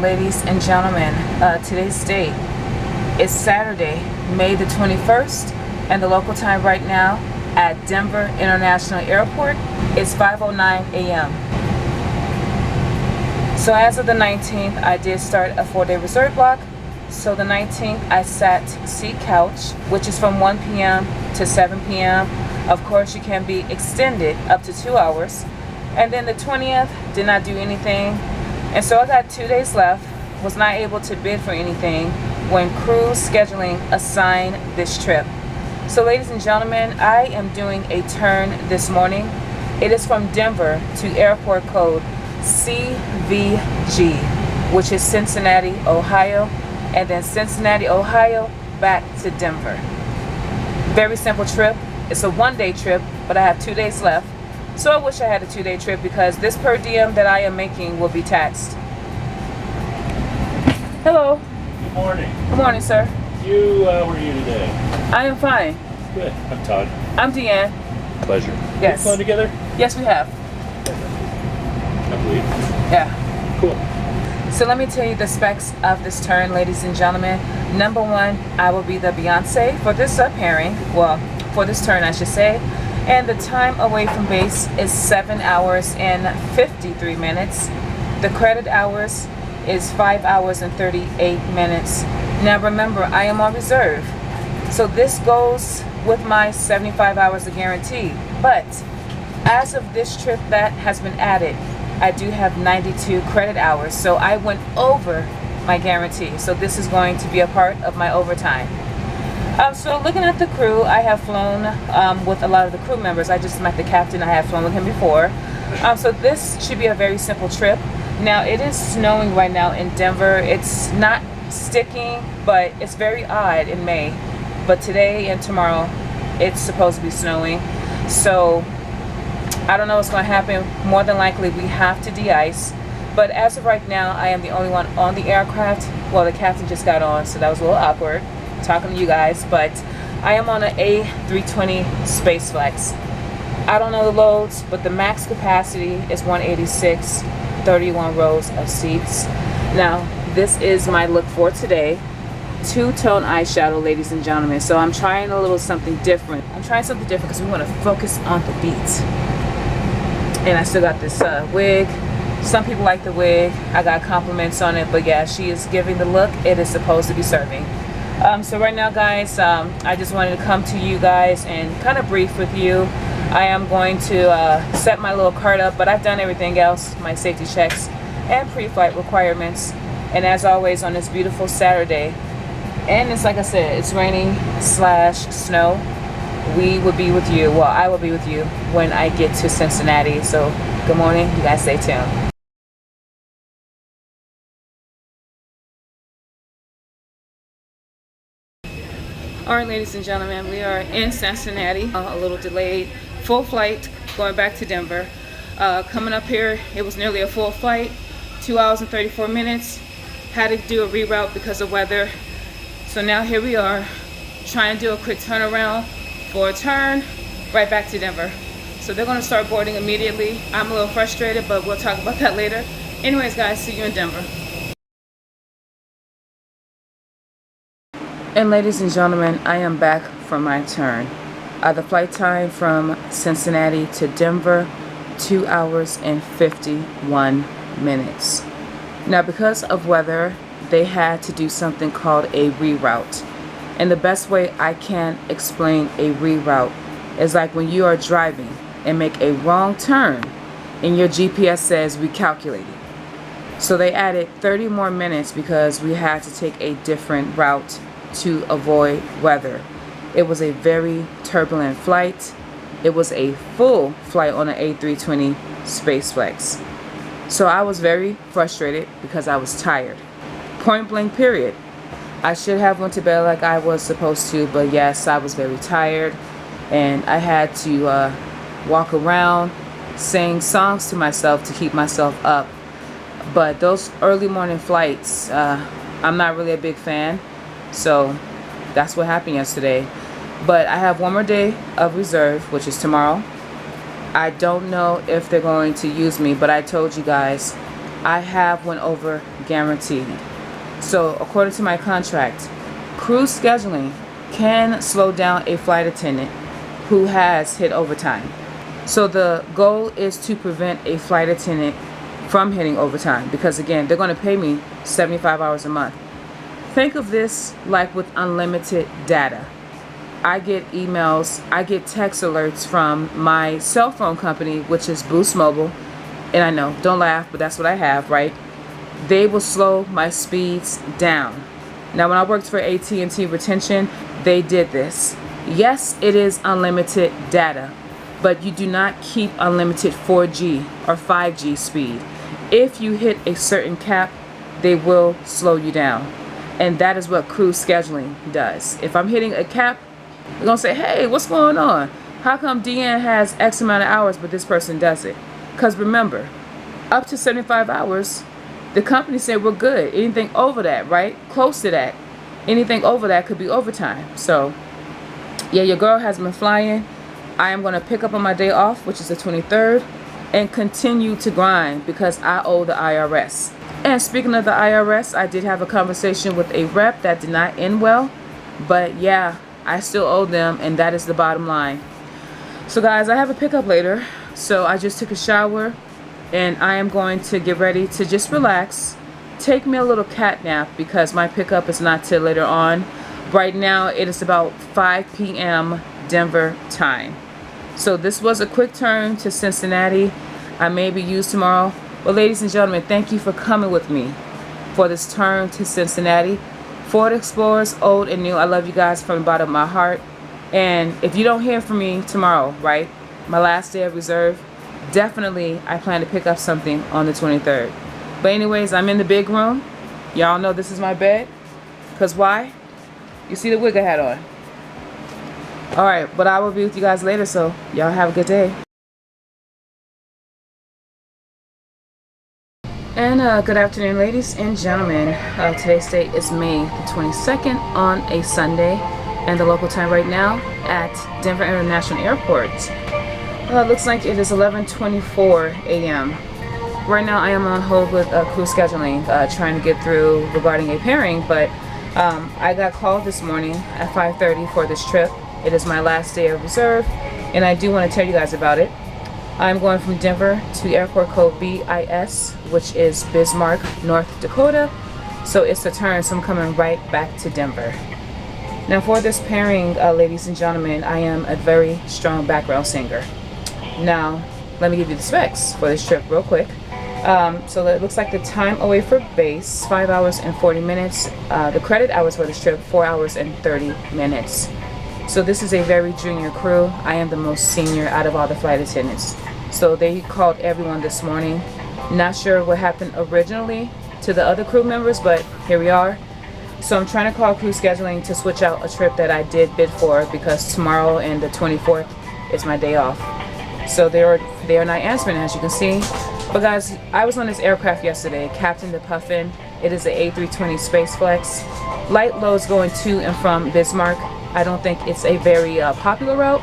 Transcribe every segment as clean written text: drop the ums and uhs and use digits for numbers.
ladies and gentlemen, today's date is Saturday, May the 21st, and the local time right now at Denver International Airport is 5:09 a.m. So as of the 19th, I did start a 4-day reserve block. So the 19th, I sat seat couch, which is from 1 p.m. to 7 p.m. Of course, you can be extended up to 2 hours. And then the 20th, did not do anything. And so I got 2 days left, was not able to bid for anything when cruise scheduling assigned this trip. So ladies and gentlemen, I am doing a turn this morning. It is from Denver to airport code CVG, which is Cincinnati, Ohio, and then Cincinnati, Ohio, back to Denver. Very simple trip. It's a 1-day trip, but I have 2 days left. So I wish I had a 2-day trip because this per diem that I am making will be taxed. Hello. Good morning. Good morning, sir. How are you today? I am fine. Good. I'm Todd. I'm Deann. Pleasure. Yes. We flown together? Yes, we have. I believe. Yeah. Cool. So let me tell you the specs of this turn, ladies and gentlemen. Number one, I will be the Beyonce for this pairing. Well, for this turn, I should say. And the time away from base is 7 hours and 53 minutes. The credit hours is 5 hours and 38 minutes. Now remember, I am on reserve. So this goes with my 75 hours of guarantee. But as of this trip that has been added, I do have 92 credit hours. So I went over my guarantee. So this is going to be a part of my overtime. So looking at the crew, I have flown with a lot of the crew members. I just met the captain. I have flown with him before. So this should be a very simple trip. Now it is snowing right now in Denver. It's not sticking, but it's very odd in May. But today and tomorrow, it's supposed to be snowing. So I don't know what's going to happen. More than likely, we have to de-ice. But as of right now, I am the only one on the aircraft. Well, the captain just got on, so that was a little awkward talking to you guys. But I am on an A320 SpaceFlex. I don't know the loads, but the max capacity is 186, 31 rows of seats. Now, this is my look for today. Two-tone eyeshadow, ladies and gentlemen. So I'm trying a little something different. I'm trying something different because we want to focus on the beat. And I still got this wig. Some people like the wig. I got compliments on it, but yeah, she is giving the look it is supposed to be serving. So right now, guys, I just wanted to come to you guys and kind of brief with you. I am going to set my little card up, but I've done everything else, my safety checks and pre-flight requirements. And as always, on this beautiful Saturday, and it's like I said, it's raining/snow. We will be with you. Well, I will be with you when I get to Cincinnati. So good morning. You guys stay tuned. All right, ladies and gentlemen, we are in Cincinnati. A little delayed. Full flight going back to Denver. Coming up here, it was nearly a full flight. 2 hours and 34 minutes. Had to do a reroute because of weather. So now here we are, trying to do a quick turnaround for a turn right back to Denver. So they're going to start boarding immediately. I'm a little frustrated, but we'll talk about that later. Anyways, guys, see you in Denver. And ladies and gentlemen, I am back from my turn. The flight time from Cincinnati to Denver, 2 hours and 51 minutes. Now, because of weather, they had to do something called a reroute. And the best way I can explain a reroute is like when you are driving and make a wrong turn and your GPS says recalculating. So they added 30 more minutes because we had to take a different route to avoid weather. It was a very turbulent flight. It was a full flight on an A320 SpaceFlex. So I was very frustrated because I was tired. Point blank period. I should have went to bed like I was supposed to, but yes, I was very tired and I had to walk around, sing songs to myself to keep myself up. But those early morning flights, I'm not really a big fan. So that's what happened yesterday. But I have one more day of reserve, which is tomorrow. I don't know if they're going to use me, but I told you guys I have went over guaranteed. So according to my contract, crew scheduling can slow down a flight attendant who has hit overtime. So the goal is to prevent a flight attendant from hitting overtime, because again, they're going to pay me 75 hours a month. Think of this like with unlimited data. I get emails, I get text alerts from my cell phone company, which is Boost Mobile. And I know, don't laugh, but that's what I have, right? They will slow my speeds down. Now, when I worked for AT&T Retention, they did this. Yes, it is unlimited data, but you do not keep unlimited 4G or 5G speed. If you hit a certain cap, they will slow you down. And that is what crew scheduling does. If I'm hitting a cap, they're going to say, hey, what's going on? How come Deann has X amount of hours, but this person doesn't? Because remember, up to 75 hours, the company said we're good. Anything over that, right? Close to that. Anything over that could be overtime. So, yeah, your girl has been flying. I am going to pick up on my day off, which is the 23rd, and continue to grind because I owe the IRS. And speaking of the IRS, I did have a conversation with a rep that did not end well. But yeah, I still owe them, and that is the bottom line. So guys, I have a pickup later. So I just took a shower, and I am going to get ready to just relax. Take me a little cat nap because my pickup is not till later on. Right now, it is about 5 p.m. Denver time. So this was a quick turn to Cincinnati. I may be used tomorrow. Well, ladies and gentlemen, thank you for coming with me for this turn to Cincinnati. Ford Explorers, old and new, I love you guys from the bottom of my heart. And if you don't hear from me tomorrow, right, my last day of reserve, definitely I plan to pick up something on the 23rd. But anyways, I'm in the big room. Y'all know this is my bed. Because why? You see the wig I had on. Alright, but I will be with you guys later, so y'all have a good day. And good afternoon, ladies and gentlemen. Today's date is May the 22nd on a Sunday, and the local time right now at Denver International Airport. It looks like it is 11:24 a.m. Right now I am on hold with crew scheduling, trying to get through regarding a pairing, but I got called this morning at 5:30 for this trip. It is my last day of reserve, and I do want to tell you guys about it. I'm going from Denver to airport code BIS, which is Bismarck, North Dakota. So it's a turn, so I'm coming right back to Denver. Now for this pairing, ladies and gentlemen, I am a very strong background singer. Now, let me give you the specs for this trip real quick. So it looks like the time away for base, 5 hours and 40 minutes. The credit hours for this trip, 4 hours and 30 minutes. So this is a very junior crew. I am the most senior out of all the flight attendants. So they called everyone this morning. Not sure what happened originally to the other crew members, but here we are. So I'm trying to call crew scheduling to switch out a trip that I did bid for, because tomorrow and the 24th is my day off. So they are not answering, as you can see. But guys, I was on this aircraft yesterday, Captain the Puffin. It is a A320 SpaceFlex. Light loads going to and from Bismarck. I don't think it's a very popular route.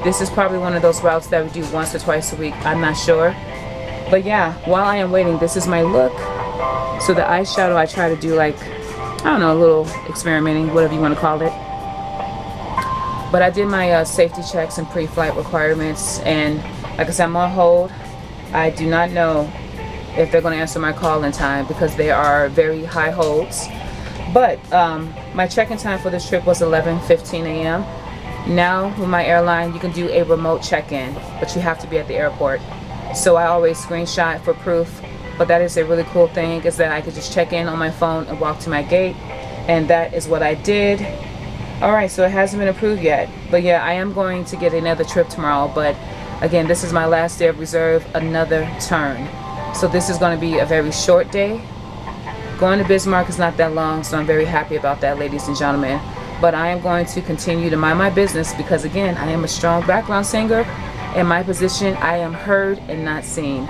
This is probably one of those routes that we do once or twice a week. I'm not sure. But yeah, while I am waiting, this is my look. So the eyeshadow, I try to do like, I don't know, a little experimenting, whatever you want to call it. But I did my safety checks and pre-flight requirements. And like I said, I'm on hold. I do not know if they're going to answer my call in time because they are very high holds. But my check-in time for this trip was 11:15 a.m. Now with my airline, you can do a remote check-in, but you have to be at the airport. So I always screenshot for proof. But that is a really cool thing, is that I could just check in on my phone and walk to my gate. And that is what I did. Alright, so it hasn't been approved yet. But yeah, I am going to get another trip tomorrow. But again, this is my last day of reserve, another turn. So this is going to be a very short day. Going to Bismarck is not that long, so I'm very happy about that, ladies and gentlemen. But I am going to continue to mind my business because, again, I am a strong background singer. In my position, I am heard and not seen.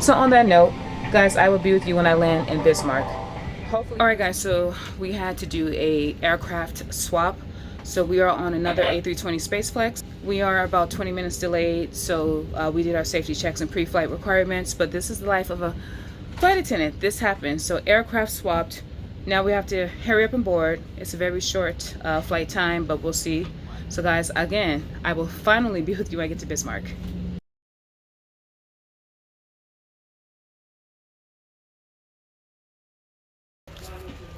So on that note, guys, I will be with you when I land in Bismarck. Hopefully. Alright guys, so we had to do a aircraft swap. So we are on another A320 SpaceFlex. We are about 20 minutes delayed, so we did our safety checks and pre-flight requirements. But this is the life of a Flight attendant, this happened. So aircraft swapped. Now we have to hurry up and board. It's a very short flight time, but we'll see. So guys, again, I will finally be with you when I get to Bismarck.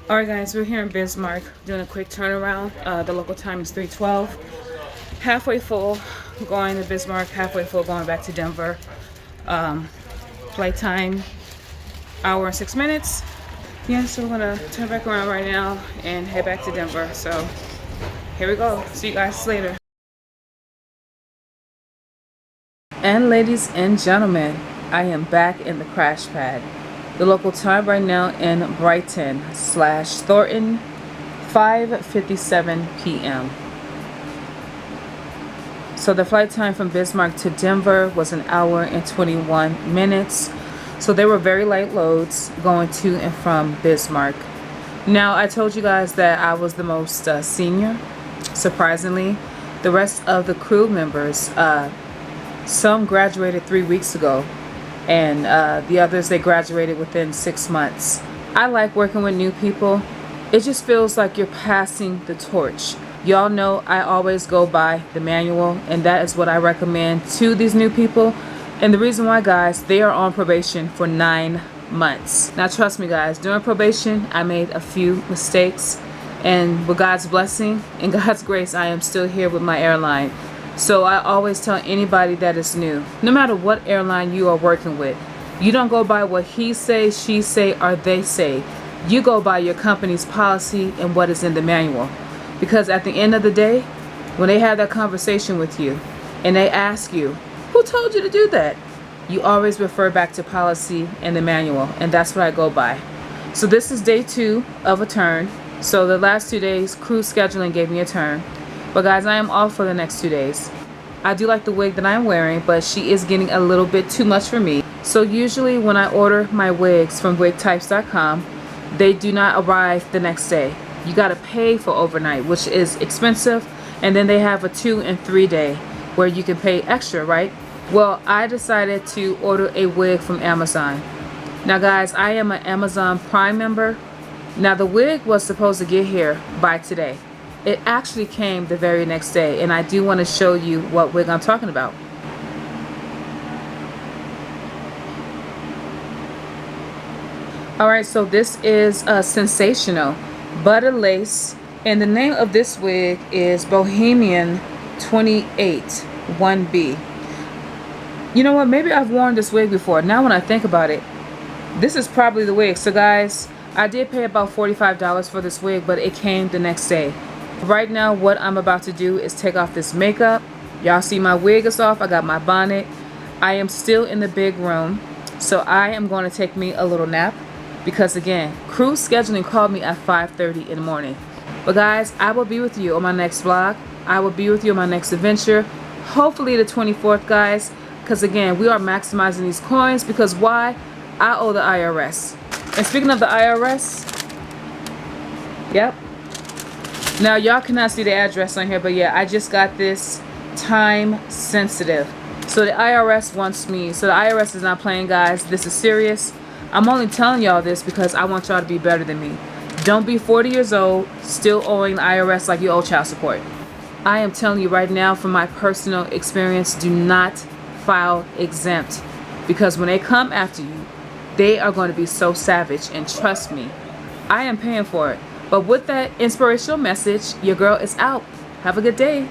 Alright guys, we're here in Bismarck doing a quick turnaround. The local time is 3:12. Halfway full going to Bismarck, halfway full going back to Denver. Flight time, hour and 6 minutes. Yeah, so we're gonna turn back around right now and head back to Denver. So here we go. See you guys later. And ladies and gentlemen, I am back in the crash pad. The local time right now in Brighton / Thornton, 5:57 p.m. So the flight time from Bismarck to Denver was an hour and 21 minutes. So they were very light loads going to and from Bismarck. Now, I told you guys that I was the most senior. Surprisingly, the rest of the crew members, some graduated 3 weeks ago, and the others, they graduated within 6 months. I like working with new people. It just feels like you're passing the torch. Y'all know I always go by the manual, and that is what I recommend to these new people. And the reason why, guys, they are on probation for 9 months. Now trust me guys, during probation I made a few mistakes, and with God's blessing and God's grace, I am still here with my airline. So I always tell anybody that is new, no matter what airline you are working with, you don't go by what he say, she say, or they say. You go by your company's policy and what is in the manual. Because at the end of the day, when they have that conversation with you and they ask you, who told you to do that? You always refer back to policy and the manual, and that's what I go by. So this is day 2 of a turn. So the last 2 days, crew scheduling gave me a turn. But guys, I am off for the next 2 days. I do like the wig that I'm wearing, but she is getting a little bit too much for me. So usually when I order my wigs from wigtypes.com, they do not arrive the next day. You gotta pay for overnight, which is expensive. And then they have a 2 and 3 day where you can pay extra, right? Well, I decided to order a wig from Amazon. Now guys, I am an Amazon Prime member. Now the wig was supposed to get here by today. It actually came the very next day, and I do want to show you what wig I'm talking about. Alright, so this is a sensational butter lace, and the name of this wig is Bohemian 28 1B. You know what, maybe I've worn this wig before. Now when I think about it, this is probably the wig. So guys, I did pay about $45 for this wig, but it came the next day. Right now what I'm about to do is take off this makeup. Y'all see my wig is off. I got my bonnet. I am still in the big room, so I am going to take me a little nap, because again, crew scheduling called me at 5:30 in the morning. But guys, I will be with you on my next vlog. I will be with you on my next adventure, hopefully the 24th, guys, because again, we are maximizing these coins. Because why? I owe the IRS. And speaking of the IRS, yep. Now y'all cannot see the address on here, but yeah, I just got this time sensitive. So the IRS wants me. So the IRS is not playing, guys. This is serious. I'm only telling y'all this because I want y'all to be better than me. Don't be 40 years old still owing the IRS like you owe child support. I am telling you right now from my personal experience, do not file exempt, because when they come after you, they are going to be so savage, and trust me, I am paying for it. But with that inspirational message, your girl is out. Have a good day.